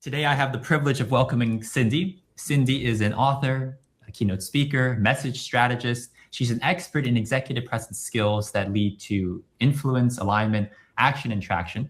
Today, I have the privilege of welcoming Cindy. Cindy is an author, a keynote speaker, message strategist. She's an expert in executive presence skills that lead to influence, alignment, action, and traction.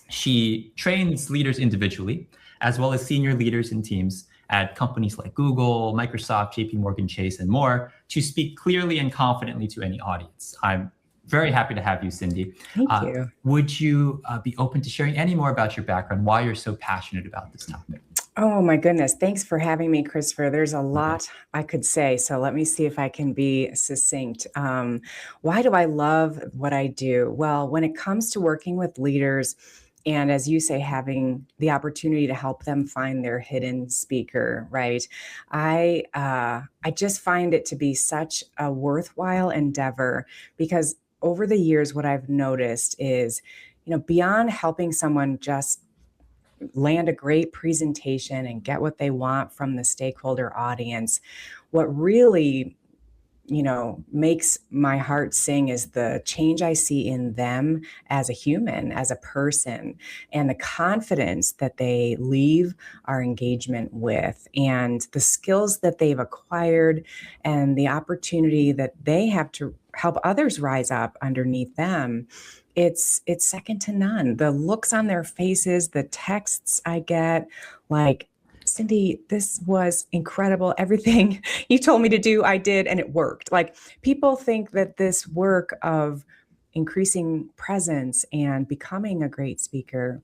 She trains leaders individually, as well as senior leaders and teams at companies like Google, Microsoft, JP Morgan Chase, and more to speak clearly and confidently to any audience. I'm very happy to have you, Cindy. Thank you. Would you be open to sharing any more about your background, why you're so passionate about this topic? Oh my goodness. Thanks for having me, Christopher. There's a lot I could say, so let me see if I can be succinct. Why do I love what I do? Well, when it comes to working with leaders, and as you say, having the opportunity to help them find their hidden speaker, right? I just find it to be such a worthwhile endeavor because over the years, what I've noticed is, beyond helping someone just land a great presentation and get what they want from the stakeholder audience, what really makes my heart sing is the change I see in them as a human, as a person, and the confidence that they leave our engagement with, and the skills that they've acquired, and the opportunity that they have to help others rise up underneath them. It's second to none. The looks on their faces, the texts I get, like, Cindy, this was incredible. Everything you told me to do, I did, and it worked. Like, people think that this work of increasing presence and becoming a great speaker,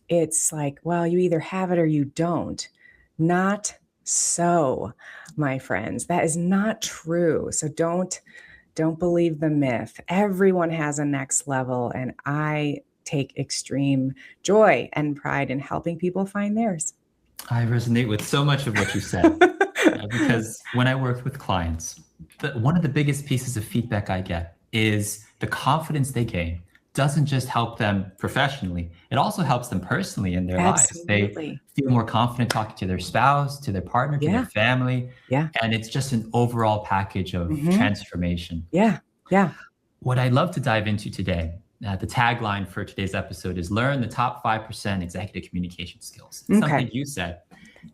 it's like, well, you either have it or you don't. Not so, my friends. That is not true. So don't believe the myth. Everyone has a next level, and I take extreme joy and pride in helping people find theirs. I resonate with so much of what you said because when I work with clients, one of the biggest pieces of feedback I get is the confidence they gain doesn't just help them professionally, it also helps them personally in their lives. They feel more confident talking to their spouse, to their partner, to their family. Yeah. And it's just an overall package of transformation. Yeah. What I'd love to dive into today, the tagline for today's episode is learn the top 5% executive communication skills. Okay. Something you said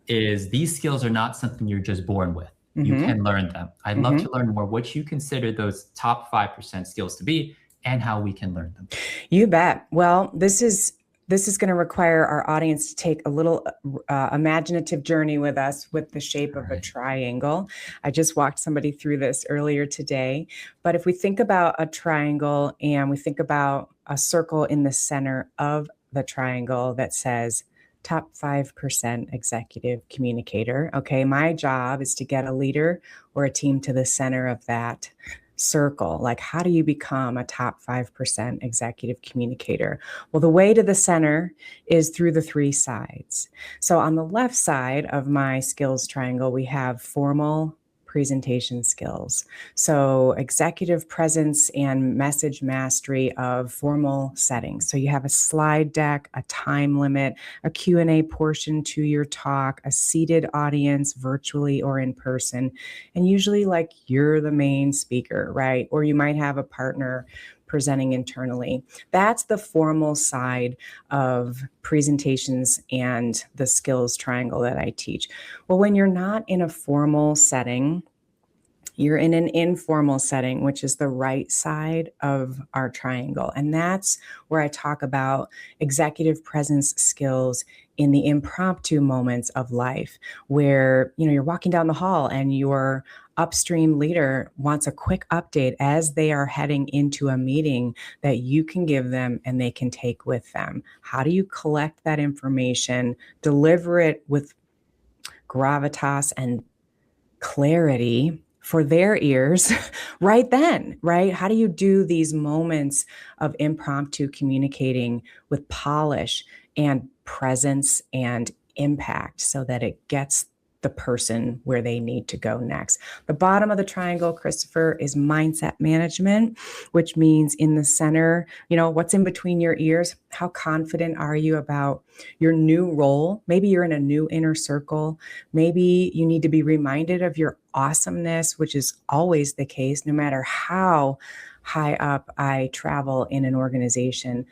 is these skills are not something you're just born with. You can learn them. I'd love to learn more what you consider those top 5% skills to be and how we can learn them. You bet. Well, this is going to require our audience to take a little imaginative journey with us with the shape of a triangle. I just walked somebody through this earlier today. But if we think about a triangle and we think about a circle in the center of the triangle that says top 5% executive communicator, okay, my job is to get a leader or a team to the center of that circle. Like, how do you become a top 5% executive communicator? Well, the way to the center is through the three sides. So on the left side of my skills triangle, we have formal presentation skills. So executive presence and message mastery of formal settings. So you have a slide deck, a time limit, a Q&A portion to your talk, a seated audience virtually or in person, and usually like you're the main speaker, right? Or you might have a partner presenting internally. That's the formal side of presentations and the skills triangle that I teach. Well, when you're not in a formal setting, you're in an informal setting, which is the right side of our triangle. And that's where I talk about executive presence skills in the impromptu moments of life, where, you're walking down the hall and your upstream leader wants a quick update as they are heading into a meeting that you can give them and they can take with them. How do you collect that information, deliver it with gravitas and clarity for their ears right then, right? How do you do these moments of impromptu communicating with polish and presence and impact so that it gets the person where they need to go next? The bottom of the triangle, Christopher, is mindset management, which means in the center, what's in between your ears? How confident are you about your new role? Maybe you're in a new inner circle. Maybe you need to be reminded of your awesomeness, which is always the case, no matter how high up I travel in an organization.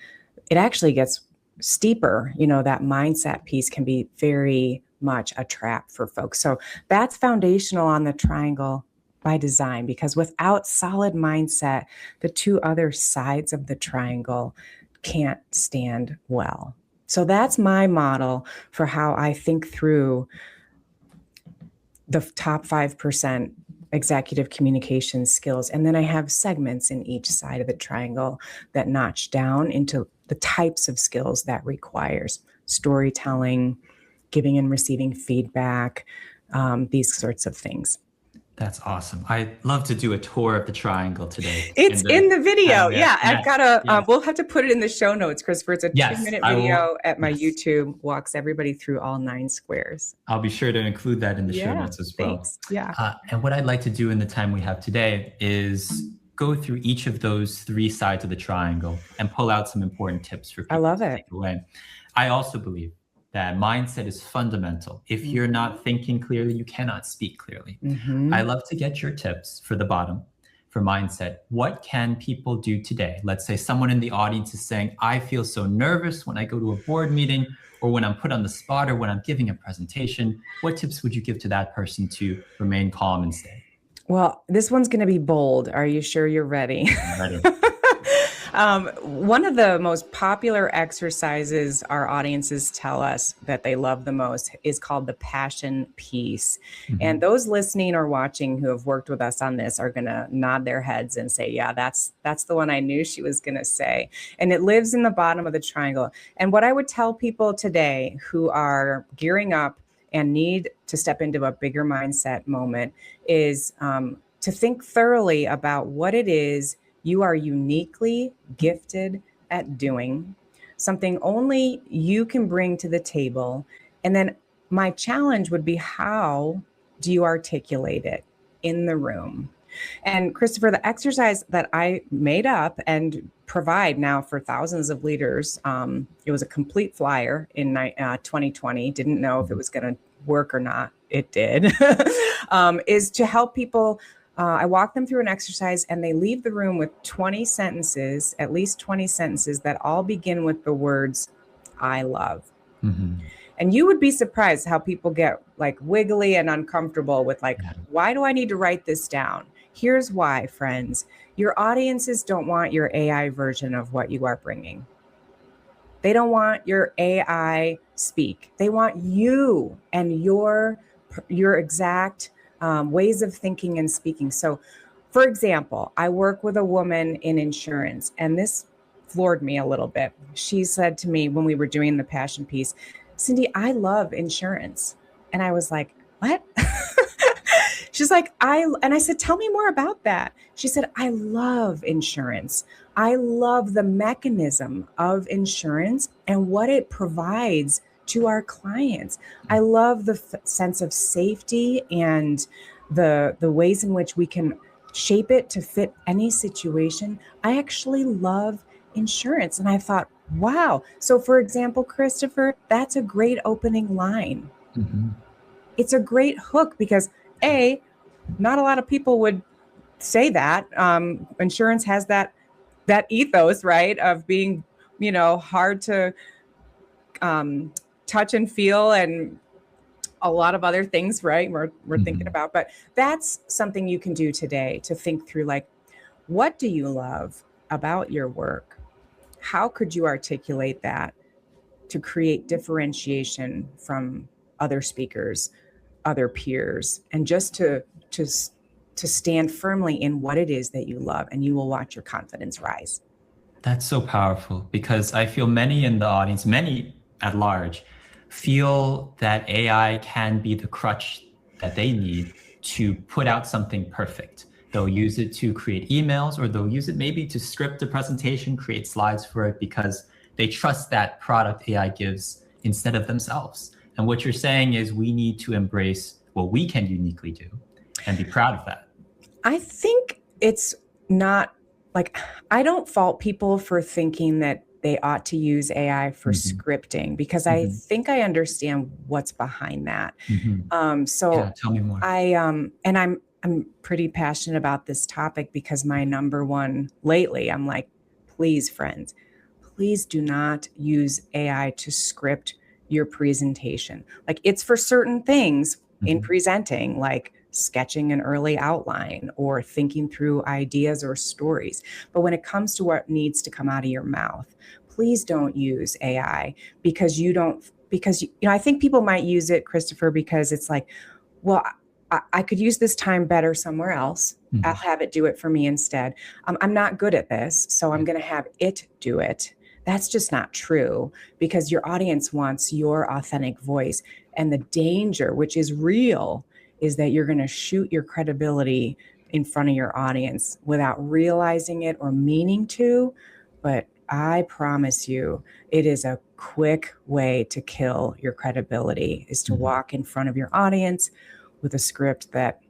It actually gets steeper, that mindset piece can be very much a trap for folks. So that's foundational on the triangle by design, because without solid mindset, the two other sides of the triangle can't stand well. So that's my model for how I think through the top 5% executive communication skills. And then I have segments in each side of the triangle that notch down into the types of skills that requires: storytelling, giving and receiving feedback, these sorts of things. That's awesome. I'd love to do a tour of the triangle today. It's in the video. Yeah, Yes. I've got we'll have to put it in the show notes, Christopher. It's a 2-minute video at my YouTube, walks everybody through all 9 squares. I'll be sure to include that in the show notes as well. Thanks. Yeah. And what I'd like to do in the time we have today is go through each of those 3 sides of the triangle and pull out some important tips for people to take away. I also believe that mindset is fundamental. If you're not thinking clearly, you cannot speak clearly. I love to get your tips for the bottom, for mindset. What can people do today? Let's say someone in the audience is saying, I feel so nervous when I go to a board meeting, or when I'm put on the spot, or when I'm giving a presentation. What tips would you give to that person to remain calm and steady? Well, this one's going to be bold. Are you sure you're ready? I'm ready. One of the most popular exercises our audiences tell us that they love the most is called the passion piece. And those listening or watching who have worked with us on this are going to nod their heads and say, yeah, that's the one I knew she was going to say. And it lives in the bottom of the triangle. And what I would tell people today who are gearing up and need to step into a bigger mindset moment is to think thoroughly about what it is you are uniquely gifted at doing, something only you can bring to the table. And then my challenge would be, how do you articulate it in the room? And Christopher, the exercise that I made up and provide now for thousands of leaders, it was a complete flyer in 2020, didn't know if it was going to work or not. It did, is to help people. I walk them through an exercise and they leave the room with 20 sentences, at least 20 sentences that all begin with the words, I love. And you would be surprised how people get like wiggly and uncomfortable with like, why do I need to write this down? Here's why, friends. Your audiences don't want your AI version of what you are bringing. They don't want your AI speak. They want you and your exact ways of thinking and speaking. So, for example, I work with a woman in insurance, and this floored me a little bit. She said to me when we were doing the passion piece, Cindy, I love insurance. And I was like, what? She's like, and I said, tell me more about that. She said, I love insurance. I love the mechanism of insurance and what it provides to our clients. I love the sense of safety and the ways in which we can shape it to fit any situation. I actually love insurance. And I thought, wow. So for example, Christopher, that's a great opening line. It's a great hook because not a lot of people would say that. Insurance has that ethos, right, of being, hard to touch and feel, and a lot of other things, right? We're thinking about, but that's something you can do today to think through, like, what do you love about your work? How could you articulate that to create differentiation from other speakers, other peers, and just to stand firmly in what it is that you love, and you will watch your confidence rise. That's so powerful, because I feel many in the audience, many at large, feel that AI can be the crutch that they need to put out something perfect. They'll use it to create emails, or they'll use it maybe to script a presentation, create slides for it, because they trust that product AI gives instead of themselves. And what you're saying is we need to embrace what we can uniquely do and be proud of that. I think it's not like, I don't fault people for thinking that they ought to use AI for scripting, because I think I understand what's behind that. So tell me more. I'm pretty passionate about this topic, because my number one lately, I'm like, please, friends, please do not use AI to script your presentation. Like, it's for certain things in presenting, like sketching an early outline or thinking through ideas or stories. But when it comes to what needs to come out of your mouth, please don't use AI because I think people might use it, Christopher, because it's like, well, I could use this time better somewhere else. I'll have it do it for me instead. I'm not good at this, so I'm going to have it do it. That's just not true, because your audience wants your authentic voice. And the danger, which is real, is that you're going to shoot your credibility in front of your audience without realizing it or meaning to. But I promise you, it is a quick way to kill your credibility, is to walk in front of your audience with a script that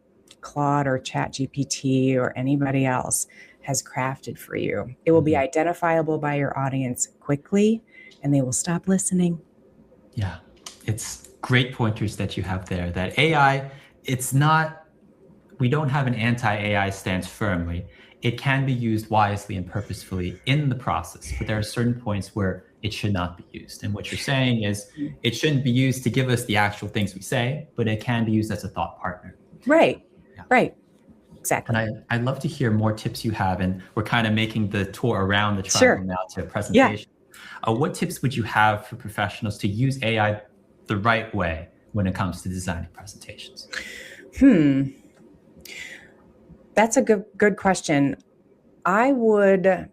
Claude or ChatGPT or anybody else has crafted for you. It will be identifiable by your audience quickly, and they will stop listening. Yeah, it's great pointers that you have there. That AI, it's not, we don't have an anti-AI stance firmly. It can be used wisely and purposefully in the process, but there are certain points where it should not be used. And what you're saying is it shouldn't be used to give us the actual things we say, but it can be used as a thought partner. Right, right, exactly. And I'd love to hear more tips you have, and we're kind of making the tour around the triangle now to a presentation. What tips would you have for professionals to use AI the right way when it comes to designing presentations? That's a good question. I would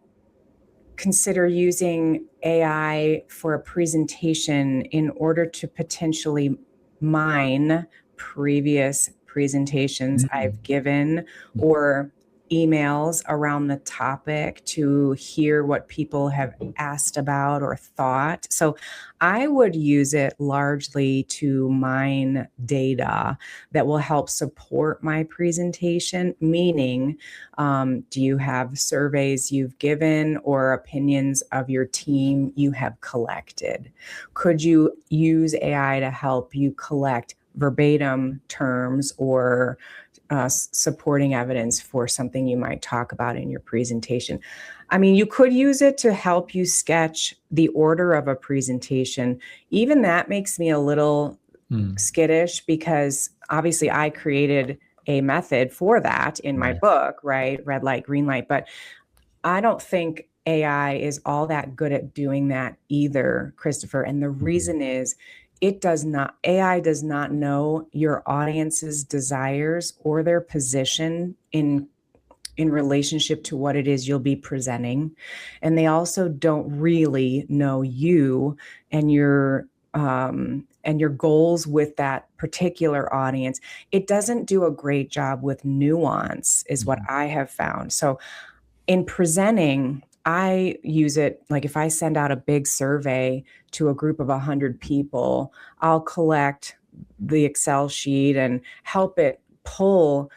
consider using AI for a presentation in order to potentially mine previous presentations I've given, or emails around the topic to hear what people have asked about or thought. So I would use it largely to mine data that will help support my presentation, meaning, do you have surveys you've given or opinions of your team you have collected? Could you use AI to help you collect verbatim terms or supporting evidence for something you might talk about in your presentation? I mean, you could use it to help you sketch the order of a presentation. Even that makes me a little skittish, because obviously I created a method for that in my book, right? Red light, green light. But I don't think AI is all that good at doing that either, Christopher. And the reason is, AI does not know your audience's desires or their position in relationship to what it is you'll be presenting. And they also don't really know you and your goals with that particular audience. It doesn't do a great job with nuance, is what I have found. So in presenting, I use it, like if I send out a big survey to a group of 100 people, I'll collect the Excel sheet and help it pull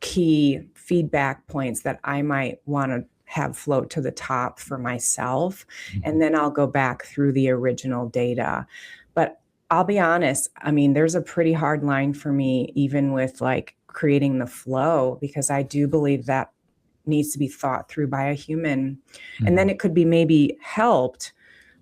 key feedback points that I might want to have float to the top for myself. And then I'll go back through the original data. But I'll be honest, I mean, there's a pretty hard line for me, even with like creating the flow, because I do believe that needs to be thought through by a human. And then it could be maybe helped,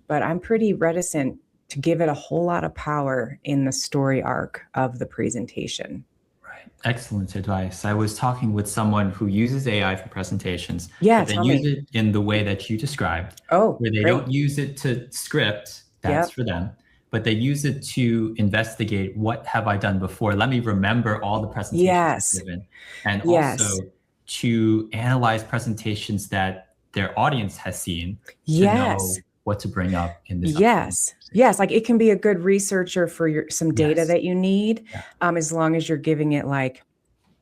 but I'm pretty reticent to give it a whole lot of power in the story arc of the presentation. Right. Excellent advice. I was talking with someone who uses AI for presentations. Yeah, but they use it in the way that you described, where they don't use it to script. That's for them. But they use it to investigate, what have I done before? Let me remember all the presentations I've given. And also to analyze presentations that their audience has seen to know what to bring up in this. Yes. Like, it can be a good researcher for some data that you need, as long as you're giving it like,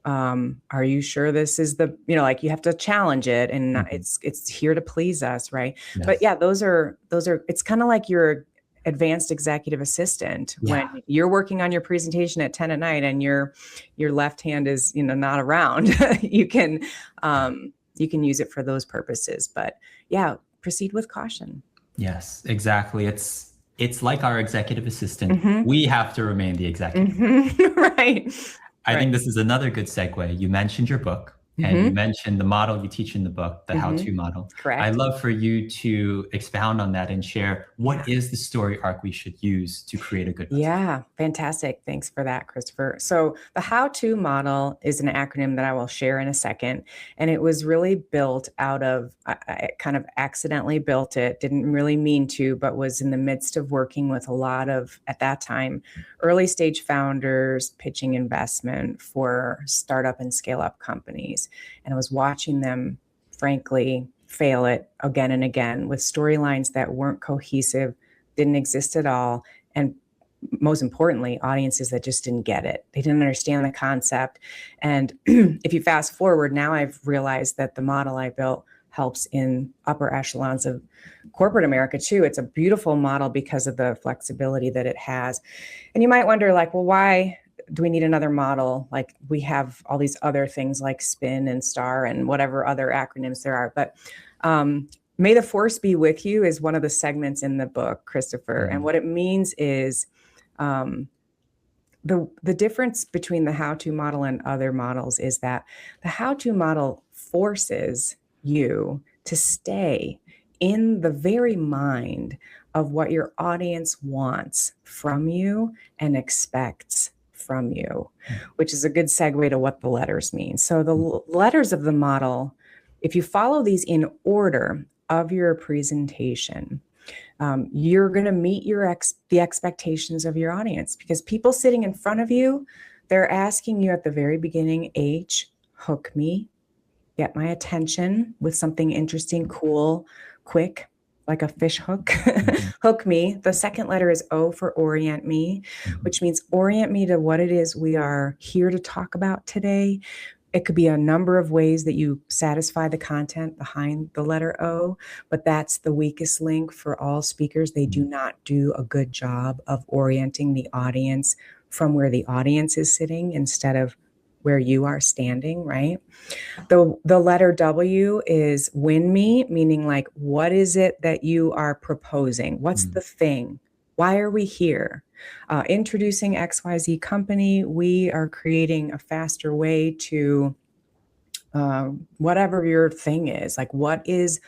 are you sure this is the, like, you have to challenge it, and it's here to please us, right? But those are, it's kind of like your advanced executive assistant when you're working on your presentation at 10 at night and your left hand is, not around. You can use it for those purposes, but proceed with caution. Yes, exactly. It's like our executive assistant. We have to remain the executive. Right. I think this is another good segue. You mentioned your book. And you mentioned the model you teach in the book, the how-to model. Correct. I'd love for you to expound on that and share what is the story arc we should use to create a good presentation. Yeah, fantastic. Thanks for that, Christopher. So the how-to model is an acronym that I will share in a second. And it was really built out of, I kind of accidentally built it, didn't really mean to, but was in the midst of working with a lot of, at that time, early stage founders pitching investment for startup and scale up companies. And I was watching them, frankly, fail it again and again with storylines that weren't cohesive, didn't exist at all. And most importantly, audiences that just didn't get it. They didn't understand the concept. And if you fast forward, now I've realized that the model I built helps in upper echelons of corporate America too. It's a beautiful model because of the flexibility that it has. And you might wonder, like, well, why do we need another model? Like, we have all these other things like SPIN and STAR and whatever other acronyms there are. But May the Force Be With You is one of the segments in the book, Christopher. And what it means is the difference between the how-to model and other models is that the how-to model forces you to stay in the very mind of what your audience wants from you and expects from you, which is a good segue to what the letters mean. So the letters of the model, if you follow these in order of your presentation, you're going to meet the expectations of your audience, because people sitting in front of you, they're asking you at the very beginning, H, hook me, get my attention with something interesting, cool, quick, like a fish hook, hook me. The second letter is O for orient me, which means orient me to what it is we are here to talk about today. It could be a number of ways that you satisfy the content behind the letter O, but that's the weakest link for all speakers. They do not do a good job of orienting the audience from where the audience is sitting instead of where you are standing, right? The letter W is win me, meaning like, what is it that you are proposing? What's the thing? Why are we here? Introducing XYZ company, we are creating a faster way to whatever your thing is. Like, what is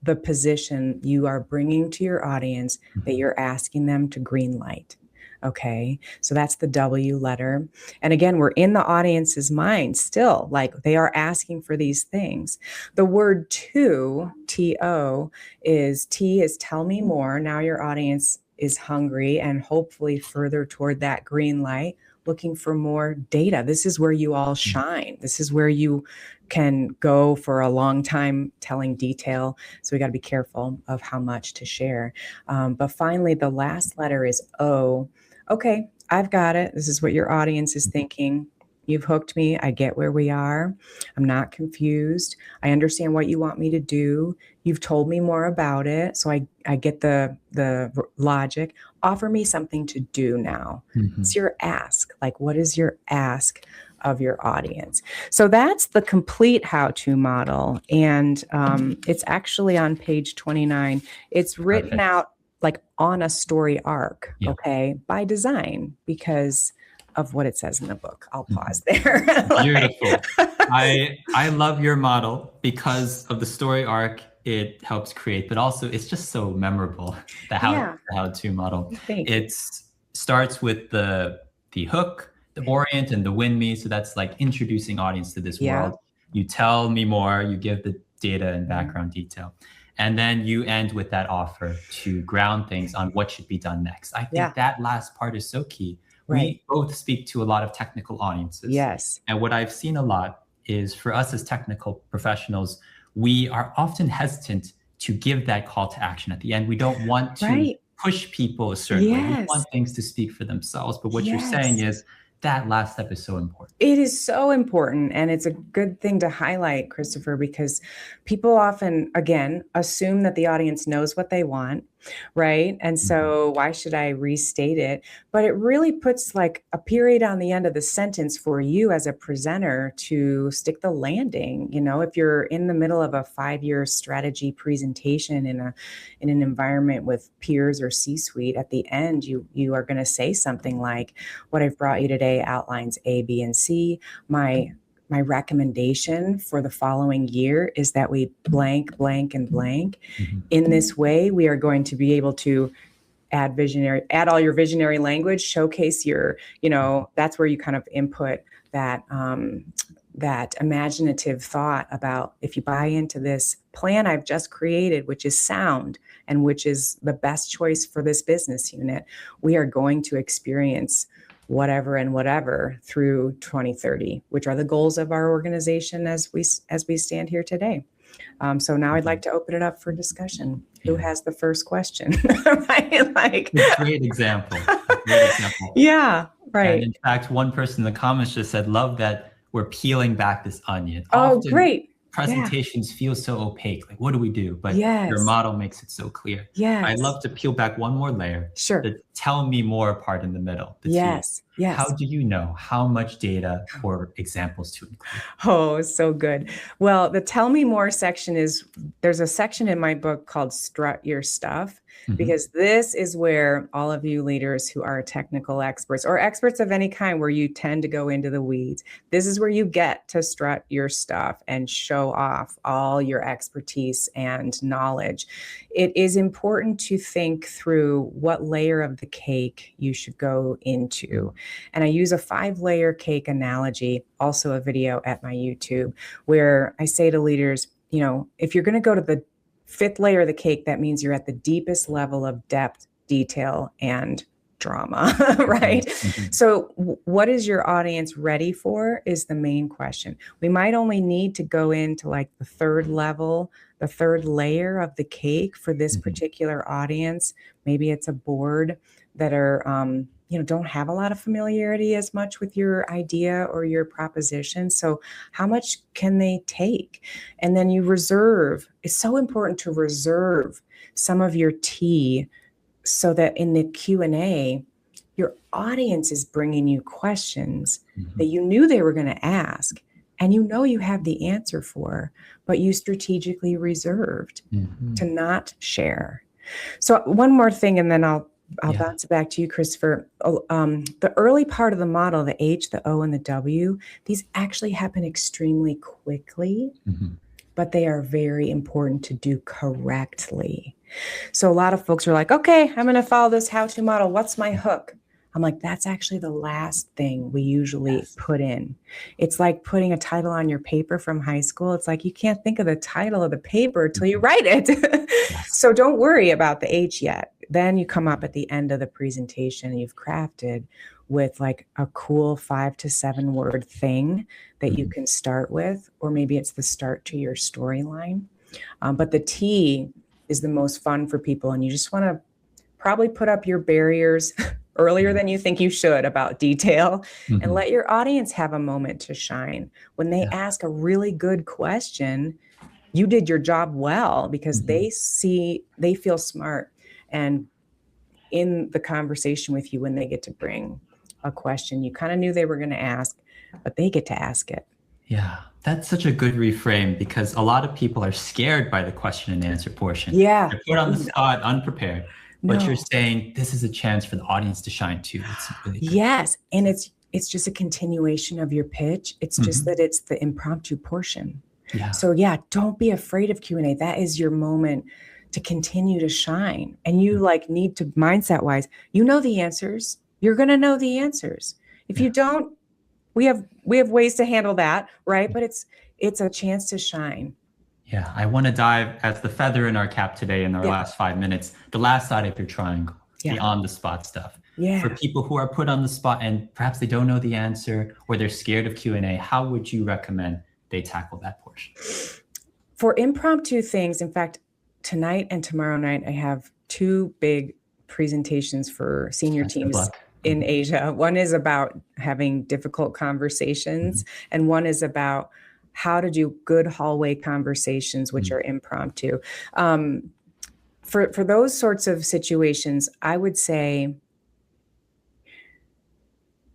the position you are bringing to your audience that you're asking them to green light? Okay, so that's the W letter. And again, we're in the audience's mind still, like they are asking for these things. The word to, T-O, T is tell me more. Now your audience is hungry and hopefully further toward that green light, looking for more data. This is where you all shine. This is where you can go for a long time telling detail. So we got to be careful of how much to share. But finally, the last letter is O. Okay, I've got it. This is what your audience is thinking. You've hooked me. I get where we are. I'm not confused. I understand what you want me to do. You've told me more about it. So I get the logic. Offer me something to do now. It's your ask. Like, what is your ask of your audience? So that's the complete how-to model. And it's actually on page 29. It's written out like on a story arc, okay, by design, because of what it says in the book. I'll pause there. Beautiful. I love your model because of the story arc it helps create, but also it's just so memorable, the how-to model. It starts with the hook, the orient, and the win me. So that's like introducing audience to this world. You tell me more, you give the data and background detail. And then you end with that offer to ground things on what should be done next. I think that last part is so key. We both speak to a lot of technical audiences. Yes. And what I've seen a lot is for us as technical professionals, we are often hesitant to give that call to action at the end. We don't want to push people a certain way. We want things to speak for themselves. But what you're saying is that last step is so important. It is so important. And it's a good thing to highlight, Christopher, because people often, again, assume that the audience knows what they want, right? And so why should I restate it? But it really puts like a period on the end of the sentence for you as a presenter to stick the landing. You know, if you're in the middle of a 5-year strategy presentation in an environment with peers or C-suite, at the end, you are going to say something like, what I've brought you today outlines A, B, and C. My my recommendation for the following year is that we blank, blank, and blank. In this way, we are going to be able to add all your visionary language, showcase your, that's where you kind of input that, that imaginative thought about, if you buy into this plan I've just created, which is sound and which is the best choice for this business unit, we are going to experience whatever and whatever through 2030, which are the goals of our organization as we stand here today. So now I'd like to open it up for discussion. Who has the first question? Right? Great example. Great example. Yeah, right. And in fact, one person in the comments just said, love that we're peeling back this onion. Oh, great. Presentations feel so opaque. Like, what do we do? But Yes. your model makes it so clear. Yes. I'd love to peel back one more layer. Sure. The tell me more part in the middle. Yes. Yes. How do you know how much data or examples to include? Oh, so good. Well, the tell me more section there's a section in my book called Strut Your Stuff, because this is where all of you leaders who are technical experts or experts of any kind, where you tend to go into the weeds, this is where you get to strut your stuff and show off all your expertise and knowledge. It is important to think through what layer of the cake you should go into. And I use a 5-layer cake analogy, also a video at my YouTube, where I say to leaders, if you're going to go to the 5th layer of the cake, that means you're at the deepest level of depth, detail, and drama, right? So what is your audience ready for is the main question. We might only need to go into like the 3rd level, the 3rd layer of the cake for this particular audience. Maybe it's a board that are, don't have a lot of familiarity as much with your idea or your proposition. So how much can they take? And then you reserve. It's so important to reserve some of your tea so that in the Q&A, your audience is bringing you questions that you knew they were going to ask and you have the answer for, but you strategically reserved to not share. So one more thing, and then I'll bounce it back to you, Christopher. The early part of the model, the H, the O, and the W, these actually happen extremely quickly, but they are very important to do correctly. So a lot of folks are like, okay, I'm going to follow this how-to model. What's my hook? I'm like, that's actually the last thing we usually put in. It's like putting a title on your paper from high school. It's like, you can't think of the title of the paper until you write it. So don't worry about the H yet. Then you come up at the end of the presentation and you've crafted with like a cool 5 to 7 word thing that you can start with, or maybe it's the start to your storyline. But the T is the most fun for people. And you just want to probably put up your barriers earlier than you think you should about detail and let your audience have a moment to shine. When they ask a really good question, you did your job well because they feel smart. And in the conversation with you, when they get to bring a question you kind of knew they were going to ask, but they get to ask it. Yeah, that's such a good reframe, because a lot of people are scared by the question and answer portion. Yeah. They're put on the spot, unprepared. But you're saying this is a chance for the audience to shine too. It's really good. Yes. And it's just a continuation of your pitch. It's just that it's the impromptu portion. Yeah. So don't be afraid of Q&A. That is your moment to continue to shine. And you need to, mindset wise, the answers. You're going to know the answers. If you don't, we have ways to handle that, right? But it's a chance to shine. Yeah, I want to dive as the feather in our cap today in our last 5 minutes, the last side of your triangle, the on the spot stuff. Yeah. For people who are put on the spot and perhaps they don't know the answer or they're scared of Q&A, how would you recommend they tackle that portion? For impromptu things, in fact, tonight and tomorrow night, I have 2 big presentations for senior teams in Asia. One is about having difficult conversations, and one is about how to do good hallway conversations, which are impromptu. For those sorts of situations, I would say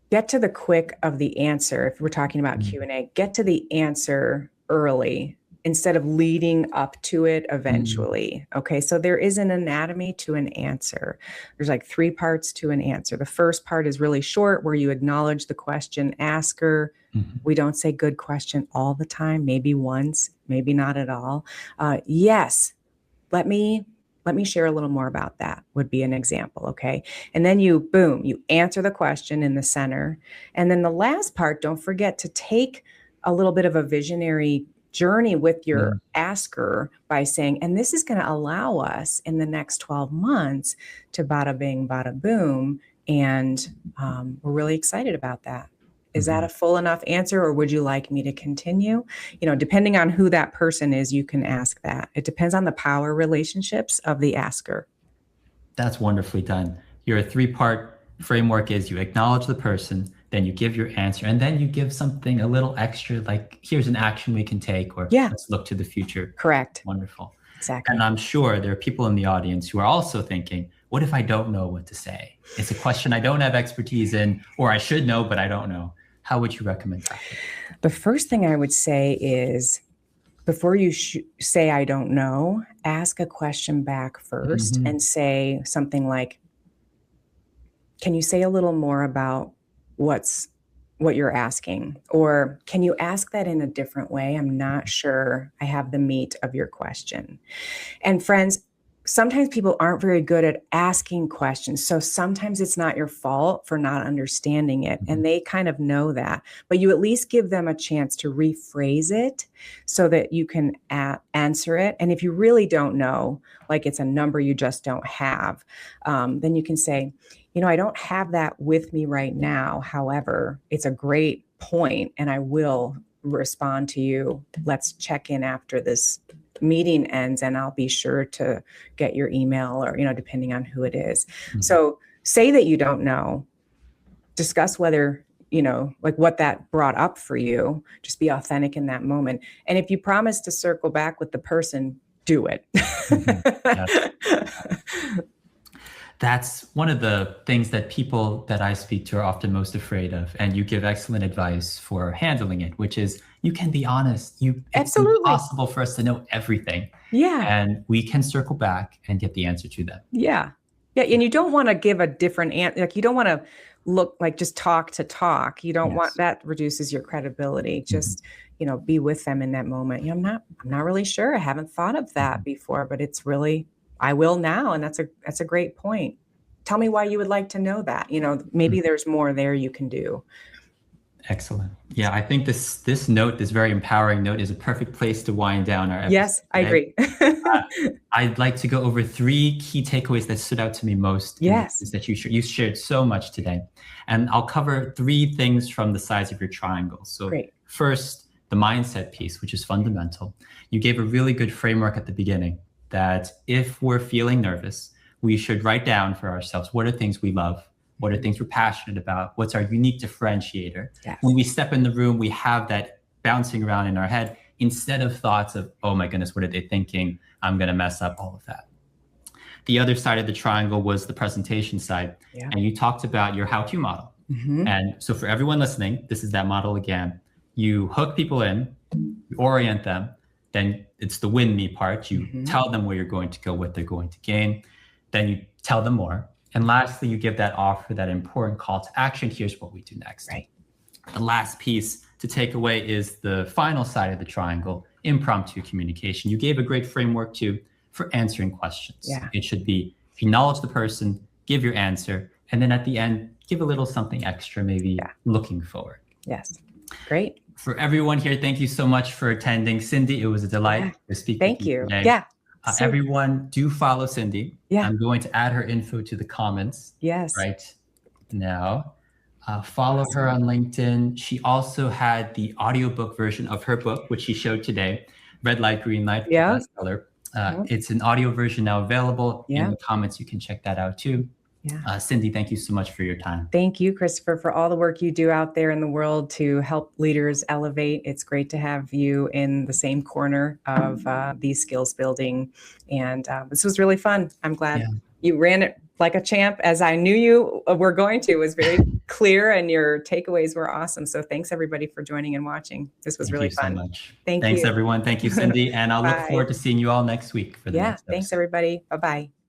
get to the quick of the answer. If we're talking about Q&A, get to the answer early instead of leading up to it eventually. Okay, so there is an anatomy to an answer. There's like 3 parts to an answer. The first part is really short, where you acknowledge the question asker. We don't say good question all the time, maybe once, maybe not at all. Yes, let me share a little more about that, would be an example, okay? And then you answer the question in the center. And then the last part, don't forget to take a little bit of a visionary journey with your asker by saying, and this is going to allow us in the next 12 months to bada bing, bada boom. And we're really excited about that. Is that a full enough answer, or would you like me to continue? You know, depending on who that person is, you can ask that. It depends on the power relationships of the asker. That's wonderfully done. Your 3-part framework is you acknowledge the person, then you give your answer, and then you give something a little extra, like here's an action we can take, or let's look to the future. Correct. Wonderful. Exactly. And I'm sure there are people in the audience who are also thinking, what if I don't know what to say? It's a question I don't have expertise in, or I should know, but I don't know. How would you recommend that? The first thing I would say is, before you say, I don't know, ask a question back first and say something like, can you say a little more about what you're asking? Or can you ask that in a different way? I'm not sure I have the meat of your question. And friends, sometimes people aren't very good at asking questions. So sometimes it's not your fault for not understanding it. And they kind of know that, but you at least give them a chance to rephrase it so that you can answer it. And if you really don't know, like it's a number you just don't have, then you can say, you know, I don't have that with me right now. However, it's a great point and I will respond to you. Let's check in after this meeting ends and I'll be sure to get your email, or, you know, depending on who it is. So say that you don't know, discuss whether, you know, like what that brought up for you, just be authentic in that moment. And if you promise to circle back with the person, do it. That's one of the things that people that I speak to are often most afraid of. And you give excellent advice for handling it, which is you can be honest. It's impossible for us to know everything. Yeah. And we can circle back and get the answer to them. Yeah. Yeah. And you don't want to give a different answer. Like you don't want to look like just talk to talk. You don't want that, reduces your credibility. Just, you know, be with them in that moment. You know, I'm not really sure. I haven't thought of that before, but it's really, I will now. And that's a great point. Tell me why you would like to know that. You know, maybe there's more there you can do. Excellent. Yeah, I think this very empowering note is a perfect place to wind down our episode. Yes, I agree. I'd like to go over 3 key takeaways that stood out to me most. Yes. That you shared so much today. And I'll cover 3 things from the sides of your triangle. So first, the mindset piece, which is fundamental. You gave a really good framework at the beginning that if we're feeling nervous, we should write down for ourselves, what are things we love? What are things we're passionate about? What's our unique differentiator? Yes. When we step in the room, we have that bouncing around in our head instead of thoughts of, oh my goodness, what are they thinking? I'm going to mess up all of that. The other side of the triangle was the presentation side. Yeah. And you talked about your how-to model. And so for everyone listening, this is that model again. You hook people in, you orient them, then it's the win me part. You tell them where you're going to go, what they're going to gain. Then you tell them more. And lastly, you give that offer, that important call to action. Here's what we do next. Right. The last piece to take away is the final side of the triangle, impromptu communication. You gave a great framework too for answering questions. Yeah. It should be acknowledge the person, give your answer, and then at the end, give a little something extra, maybe looking forward. Yes. Great. For everyone here, thank you so much for attending. Cindy, it was a delight to speak with you today. Yeah. Everyone, do follow Cindy. Yeah. I'm going to add her info to the comments. Yes. Right now. Follow her on LinkedIn. She also had the audiobook version of her book, which she showed today, Red Light, Green Light, bestseller. It's an audio version now available. In the comments, you can check that out too. Yeah. Cindy, thank you so much for your time. Thank you, Christopher, for all the work you do out there in the world to help leaders elevate. It's great to have you in the same corner of these skills building. And this was really fun. I'm glad you ran it like a champ, as I knew you were going to. It was very clear, and your takeaways were awesome. So thanks everybody for joining and watching. This was really fun. Thank you so much. Thanks everyone. Thank you, Cindy. And I'll look forward to seeing you all next week for the next episode. Thanks everybody. Bye-bye.